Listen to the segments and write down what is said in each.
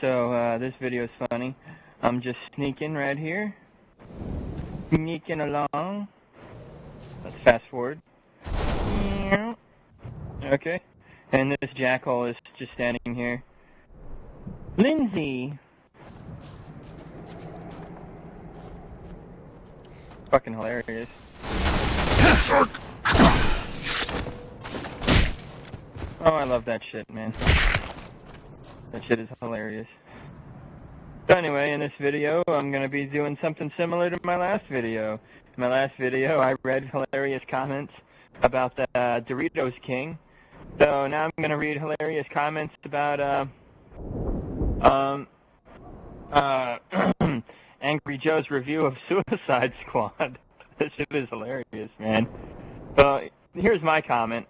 So this video is funny. I'm just sneaking right here. Sneaking along. Let's fast forward. Okay. And this jackhole is just standing here. Lindsay! Fucking hilarious. Oh, I love that shit, man. That shit is hilarious. So anyway, in this video, I'm going to be doing something similar to my last video. In my last video, I read hilarious comments about the Doritos King. So now I'm going to read hilarious comments about Angry Joe's review of Suicide Squad. This shit is hilarious, man. So here's my comment.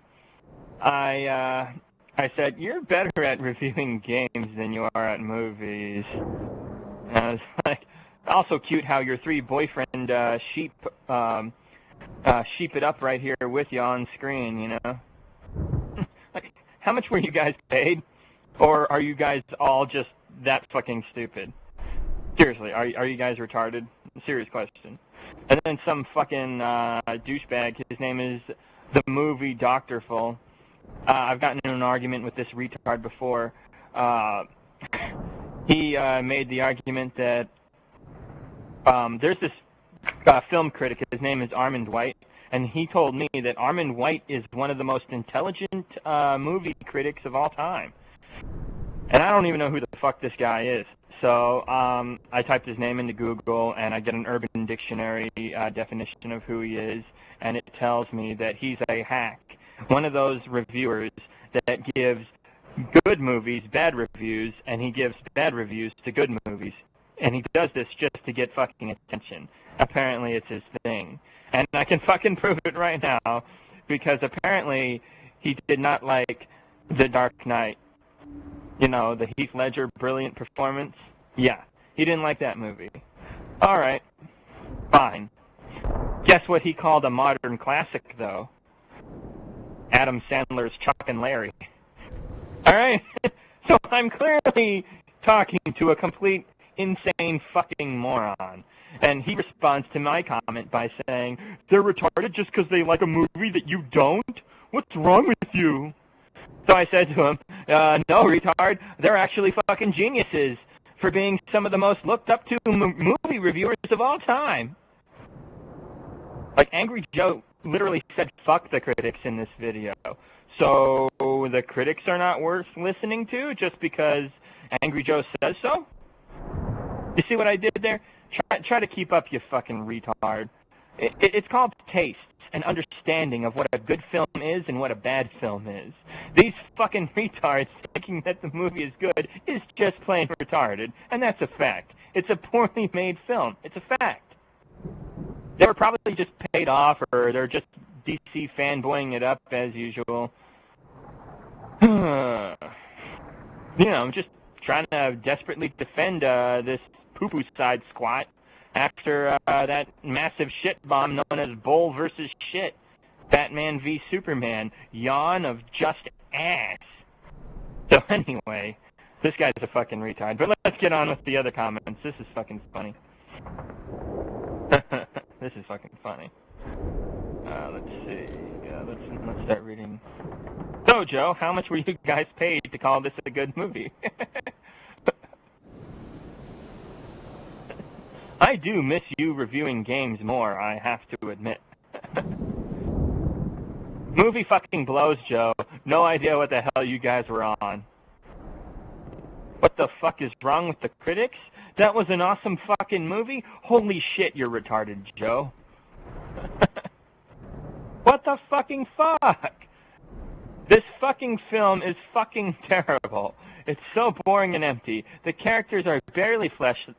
I said, you're better at reviewing games than you are at movies. And I was like, also cute how your three boyfriend sheep it up right here with you on screen, you know? Like, how much were you guys paid? Or are you guys all just that fucking stupid? Seriously, are you guys retarded? Serious question. And then some fucking douchebag, his name is The Movie Doctorful. I've gotten in an argument with this retard before. He made the argument that there's this film critic, his name is Armand White, and he told me that Armand White is one of the most intelligent movie critics of all time. And I don't even know who the fuck this guy is. So I typed his name into Google, and I get an Urban Dictionary definition of who he is, and it tells me that he's a hack. One of those reviewers that gives good movies bad reviews, and he gives bad reviews to good movies. And he does this just to get fucking attention. Apparently it's his thing. And I can fucking prove it right now, because apparently he did not like The Dark Knight. You know, the Heath Ledger brilliant performance. Yeah, he didn't like that movie. Alright, fine. Guess what he called a modern classic, though? Adam Sandler's Chuck and Larry. Alright? So I'm clearly talking to a complete insane fucking moron. And he responds to my comment by saying, they're retarded just because they like a movie that you don't? What's wrong with you? So I said to him, no, retard, they're actually fucking geniuses for being some of the most looked up to movie reviewers of all time. Like, Angry Joe literally said fuck the critics in this video. So the critics are not worth listening to just because Angry Joe says so? You see what I did there? Try to keep up, you fucking retard. It's called taste and understanding of what a good film is and what a bad film is. These fucking retards thinking that the movie is good is just plain retarded, and that's a fact. It's a poorly made film. It's a fact. They were probably just paid off, or they're just DC fanboying it up as usual. You know, I'm just trying to desperately defend this poo-poo side squat after that massive shit bomb known as Bull versus Shit. Batman v Superman. Yawn of just ass. So anyway, this guy's a fucking retard. But let's get on with the other comments. This is fucking funny. This is fucking funny. Let's see. Let's start reading. So, Joe, how much were you guys paid to call this a good movie? I do miss you reviewing games more, I have to admit. Movie fucking blows, Joe. No idea what the hell you guys were on. What the fuck is wrong with the critics? That was an awesome fucking movie? Holy shit, you're retarded, Joe. What the fucking fuck? This fucking film is fucking terrible. It's so boring and empty. The characters are barely fleshed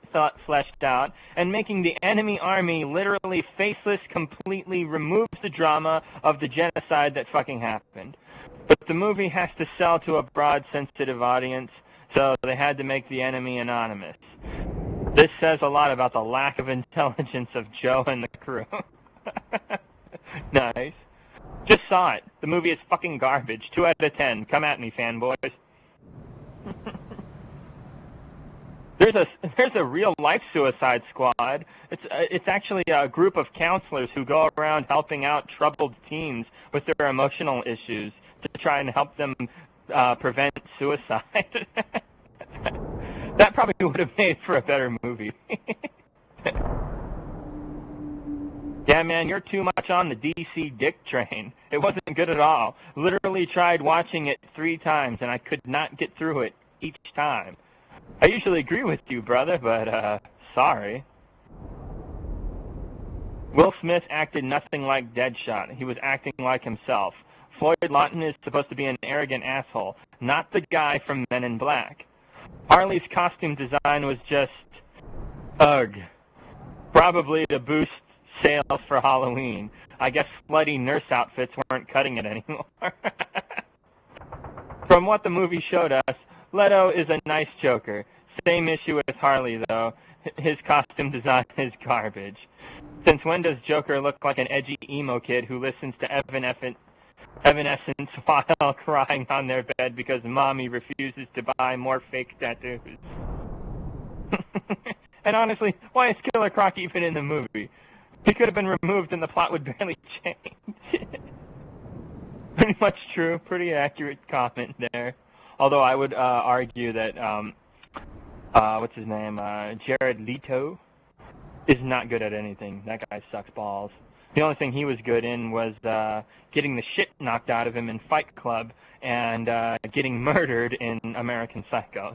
out, and making the enemy army literally faceless completely removes the drama of the genocide that fucking happened. But the movie has to sell to a broad, sensitive audience, so they had to make the enemy anonymous. This says a lot about the lack of intelligence of Joe and the crew. Nice. Just saw it. The movie is fucking garbage. 2 out of 10. Come at me, fanboys. There's a real life Suicide Squad. It's actually a group of counselors who go around helping out troubled teens with their emotional issues to try and help them prevent suicide. That probably would have made for a better movie. Yeah, man, you're too much on the DC dick train. It wasn't good at all. Literally tried watching it 3 times, and I could not get through it each time. I usually agree with you, brother, but, sorry. Will Smith acted nothing like Deadshot. He was acting like himself. Floyd Lawton is supposed to be an arrogant asshole, not the guy from Men in Black. Harley's costume design was just, ugh. Probably to boost sales for Halloween. I guess slutty nurse outfits weren't cutting it anymore. From what the movie showed us, Leto is a nice Joker. Same issue with Harley, though. His costume design is garbage. Since when does Joker look like an edgy emo kid who listens to Evanescence while crying on their bed because mommy refuses to buy more fake tattoos? And honestly, why is Killer Croc even in the movie? He could have been removed and the plot would barely change. Pretty much true. Pretty accurate comment there. Although I would argue that, what's his name? Jared Leto is not good at anything. That guy sucks balls. The only thing he was good in was getting the shit knocked out of him in Fight Club and getting murdered in American Psycho.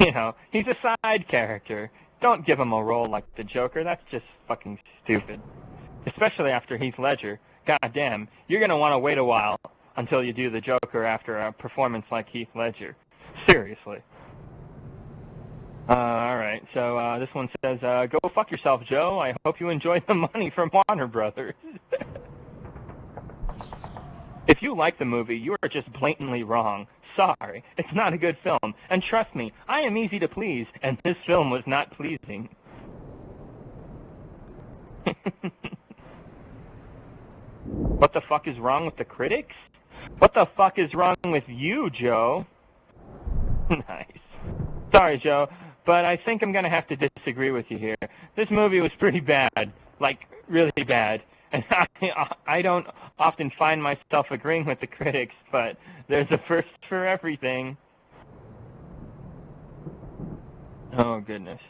You know, he's a side character. Don't give him a role like the Joker. That's just fucking stupid. Especially after Heath Ledger. God damn, you're going to want to wait a while until you do the Joker after a performance like Heath Ledger. Seriously. Alright, so this one says, go fuck yourself, Joe. I hope you enjoy the money from Warner Brothers. If you like the movie, you are just blatantly wrong. Sorry, it's not a good film. And trust me, I am easy to please, and this film was not pleasing. What the fuck is wrong with the critics? What the fuck is wrong with you, Joe? Nice. Sorry, Joe, but I think I'm going to have to disagree with you here. This movie was pretty bad. Like, really bad. And I don't often find myself agreeing with the critics, but there's a first for everything. Oh, goodness.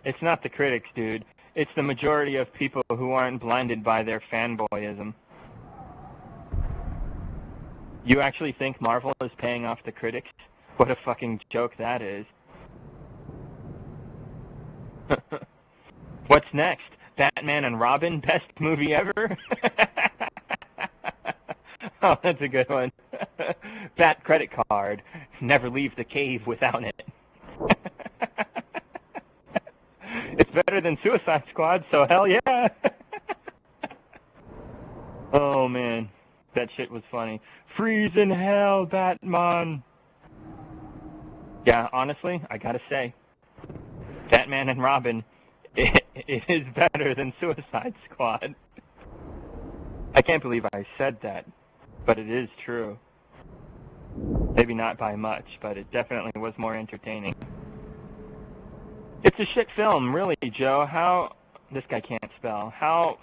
It's not the critics, dude. It's the majority of people who aren't blinded by their fanboyism. You actually think Marvel is paying off the critics? What a fucking joke that is. What's next? Batman and Robin? Best movie ever? Oh, that's a good one. Bat credit card. Never leave the cave without it. It's better than Suicide Squad, so hell yeah. Oh, man. That shit was funny. Freeze in hell, Batman. Yeah, honestly, I gotta say, Batman and Robin, it is better than Suicide Squad. I can't believe I said that, but it is true. Maybe not by much, but it definitely was more entertaining. It's a shit film, really, Joe. How... This guy can't spell. How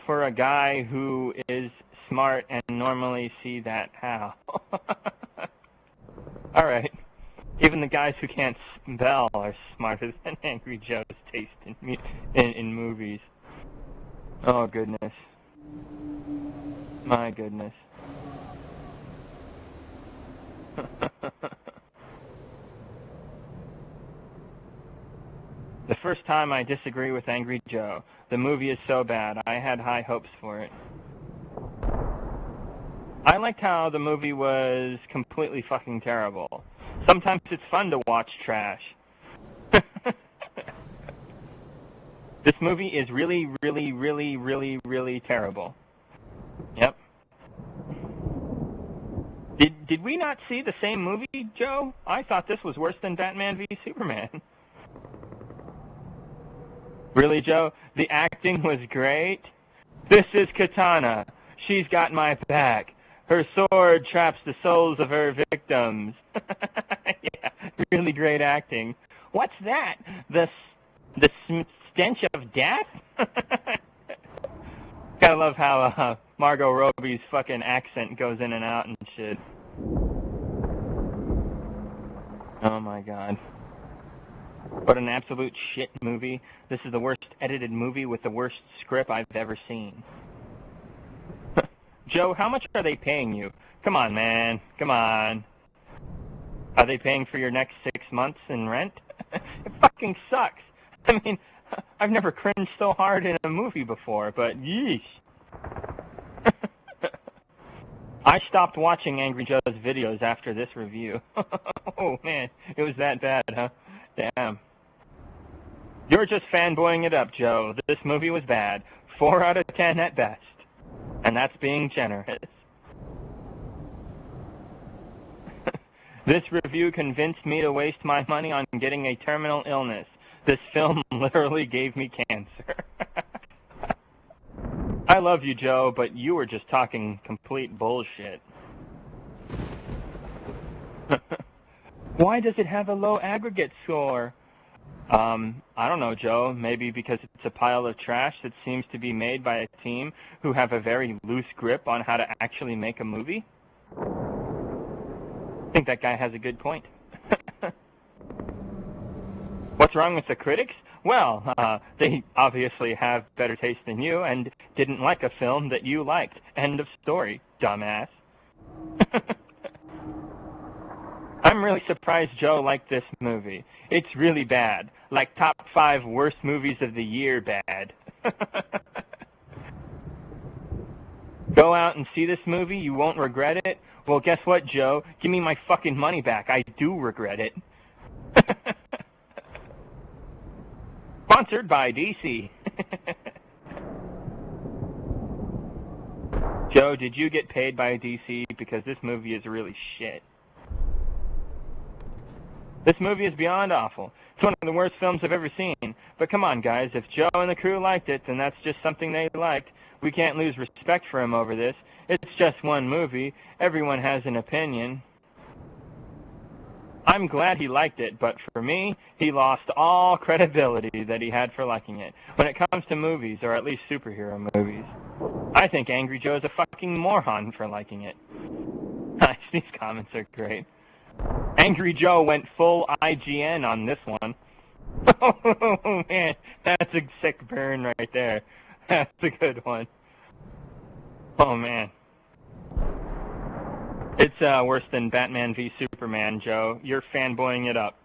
for a guy who is smart and normally see that, how? Alright. Even the guys who can't spell are smarter than Angry Joe's taste in movies. Oh, goodness. My goodness. The first time I disagree with Angry Joe. The movie is so bad. I had high hopes for it. I liked how the movie was completely fucking terrible. Sometimes it's fun to watch trash. This movie is really, really, really, really, really terrible. Yep. Did we not see the same movie, Joe? I thought this was worse than Batman v Superman. Really, Joe? The acting was great. This is Katana. She's got my back. Her sword traps the souls of her victims. Yeah, really great acting. What's that? The stench of death? Gotta love how Margot Robbie's fucking accent goes in and out and shit. Oh my god. What an absolute shit movie. This is the worst edited movie with the worst script I've ever seen. Joe, how much are they paying you? Come on, man. Come on. Are they paying for your next 6 months in rent? It fucking sucks. I mean, I've never cringed so hard in a movie before, but yeesh. I stopped watching Angry Joe's videos after this review. Oh, man. It was that bad, huh? Damn. You're just fanboying it up, Joe. This movie was bad. 4 out of 10 at best. And that's being generous. This review convinced me to waste my money on getting a terminal illness. This film literally gave me cancer. I love you, Joe, but you were just talking complete bullshit. Why does it have a low aggregate score? I don't know, Joe. Maybe because it's a pile of trash that seems to be made by a team who have a very loose grip on how to actually make a movie? I think that guy has a good point. What's wrong with the critics? Well, they obviously have better taste than you and didn't like a film that you liked. End of story, dumbass. I'm really surprised Joe liked this movie. It's really bad. Like top 5 worst movies of the year bad. Go out and see this movie, you won't regret it? Well, guess what, Joe? Give me my fucking money back. I do regret it. Sponsored by DC. Joe, did you get paid by DC? Because this movie is really shit. This movie is beyond awful. It's one of the worst films I've ever seen. But come on, guys, if Joe and the crew liked it, then that's just something they liked. We can't lose respect for him over this. It's just one movie. Everyone has an opinion. I'm glad he liked it, but for me, he lost all credibility that he had for liking it. When it comes to movies, or at least superhero movies, I think Angry Joe's a fucking moron for liking it. These comments are great. Angry Joe went full IGN on this one. Oh, man, that's a sick burn right there. That's a good one. Oh, man. It's worse than Batman v Superman, Joe. You're fanboying it up.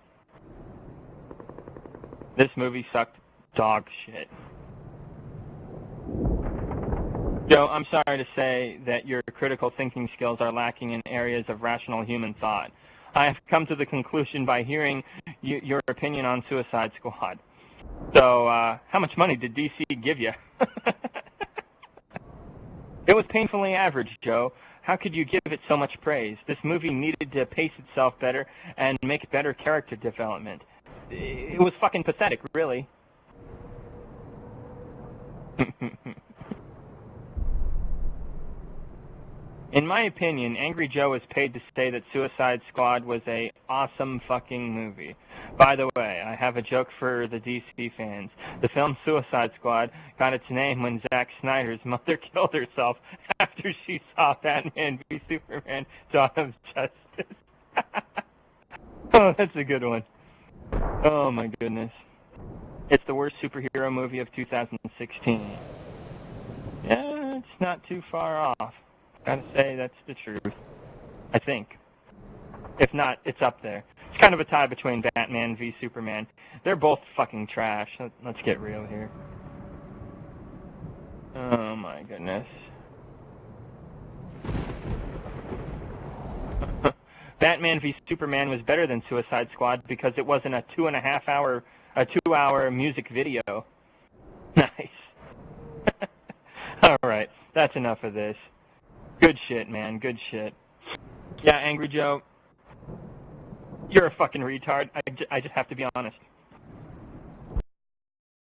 This movie sucked dog shit. Joe, I'm sorry to say that your critical thinking skills are lacking in areas of rational human thought. I have come to the conclusion by hearing your opinion on Suicide Squad. So, how much money did DC give you? It was painfully average, Joe. How could you give it so much praise? This movie needed to pace itself better and make better character development. It was fucking pathetic, really. In my opinion, Angry Joe is paid to say that Suicide Squad was a awesome fucking movie. By the way, I have a joke for the DC fans. The film Suicide Squad got its name when Zack Snyder's mother killed herself after she saw Batman v Superman: Dawn of Justice. Oh, that's a good one. Oh my goodness. It's the worst superhero movie of 2016. Yeah, it's not too far off. Gotta say, that's the truth. I think. If not, it's up there. It's kind of a tie between Batman v Superman. They're both fucking trash. Let's get real here. Oh my goodness. Batman v Superman was better than Suicide Squad because it wasn't a 2-hour music video. Nice. Alright, that's enough of this. Good shit, man. Good shit. Yeah, Angry Joe, you're a fucking retard. I just have to be honest.